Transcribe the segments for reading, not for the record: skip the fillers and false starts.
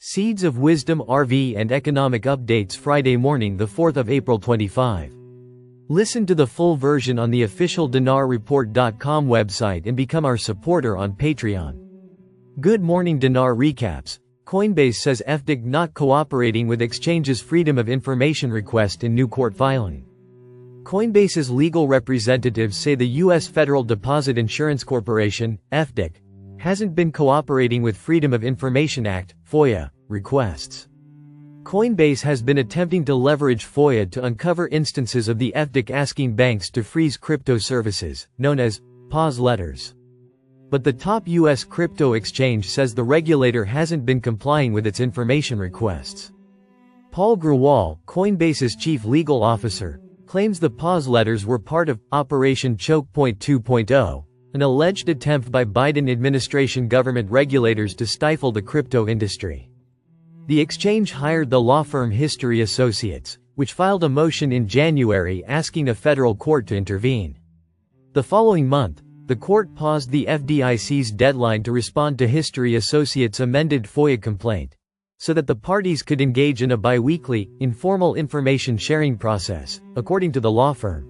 Seeds of Wisdom RV and Economic Updates Friday morning, the 4th of April 25. Listen to the full version on the official dinarreport.com website and become our supporter on Patreon. Good morning. Dinar recaps. Coinbase says FDIC not cooperating with exchange's Freedom of Information request in new court filing. Coinbase's legal representatives say the U.S. Federal Deposit Insurance Corporation, FDIC, hasn't been cooperating with Freedom of Information Act, FOIA, requests. Coinbase has been attempting to leverage FOIA to uncover instances of the FDIC asking banks to freeze crypto services, known as pause letters. But the top U.S. crypto exchange says the regulator hasn't been complying with its information requests. Paul Grewal, Coinbase's chief legal officer, claims the pause letters were part of Operation Choke Point 2.0, an alleged attempt by Biden administration government regulators to stifle the crypto industry. The exchange hired the law firm History Associates, which filed a motion in January asking a federal court to intervene. The following month, the court paused the FDIC's deadline to respond to History Associates' amended FOIA complaint, so that the parties could engage in a biweekly, informal information sharing process, according to the law firm.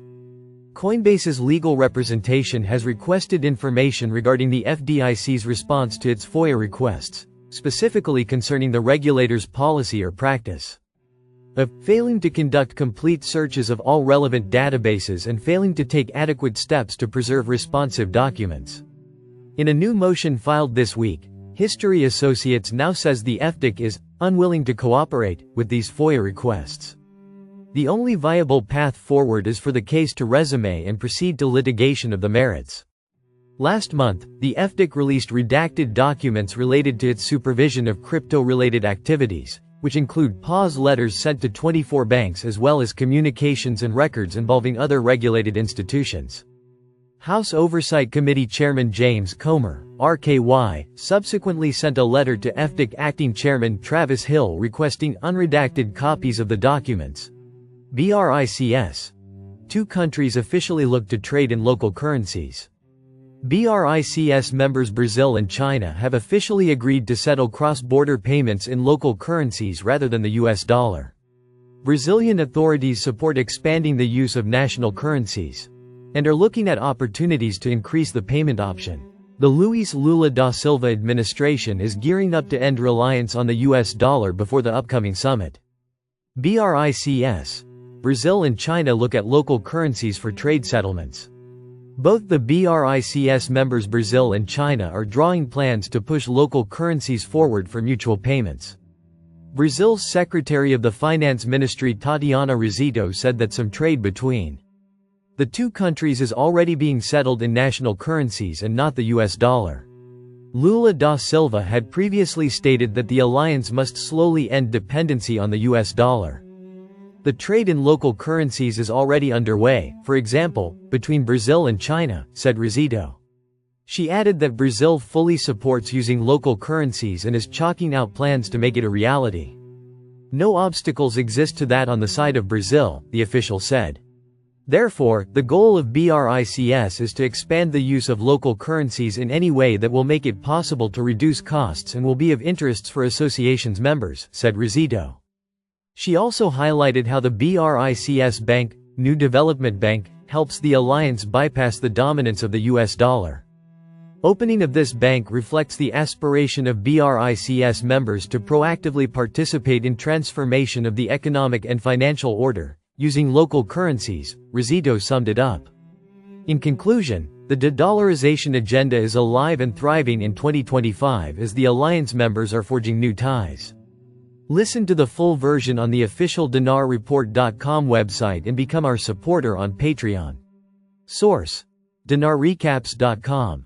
Coinbase's legal representation has requested information regarding the FDIC's response to its FOIA requests, specifically concerning the regulator's policy or practice of failing to conduct complete searches of all relevant databases and failing to take adequate steps to preserve responsive documents. In a new motion filed this week, History Associates now says the FDIC is unwilling to cooperate with these FOIA requests. The only viable path forward is for the case to resume and proceed to litigation of the merits. Last month, the FDIC released redacted documents related to its supervision of crypto-related activities, which include pause letters sent to 24 banks as well as communications and records involving other regulated institutions. House Oversight Committee Chairman James Comer, RKY, subsequently sent a letter to FDIC Acting Chairman Travis Hill requesting unredacted copies of the documents. BRICS. Two countries officially look to trade in local currencies. BRICS members Brazil and China have officially agreed to settle cross-border payments in local currencies rather than the US dollar. Brazilian authorities support expanding the use of national currencies and are looking at opportunities to increase the payment option. The Luiz Lula da Silva administration is gearing up to end reliance on the US dollar before the upcoming summit. BRICS. Brazil and China look at local currencies for trade settlements. Both the BRICS members Brazil and China are drawing plans to push local currencies forward for mutual payments. Brazil's Secretary of the Finance Ministry Tatiana Rizito said that some trade between the two countries is already being settled in national currencies and not the US dollar. Lula da Silva had previously stated that the alliance must slowly end dependency on the US dollar. The trade in local currencies is already underway, for example, between Brazil and China, said Rizito. She added that Brazil fully supports using local currencies and is chalking out plans to make it a reality. No obstacles exist to that on the side of Brazil, the official said. Therefore, the goal of BRICS is to expand the use of local currencies in any way that will make it possible to reduce costs and will be of interest for association's members, said Rizito. She also highlighted how the BRICS Bank, New Development Bank, helps the alliance bypass the dominance of the US dollar. Opening of this bank reflects the aspiration of BRICS members to proactively participate in transformation of the economic and financial order, using local currencies, Rizito summed it up. In conclusion, the de-dollarization agenda is alive and thriving in 2025 as the alliance members are forging new ties. Listen to the full version on the official dinarreport.com website and become our supporter on Patreon. Source: dinarrecaps.com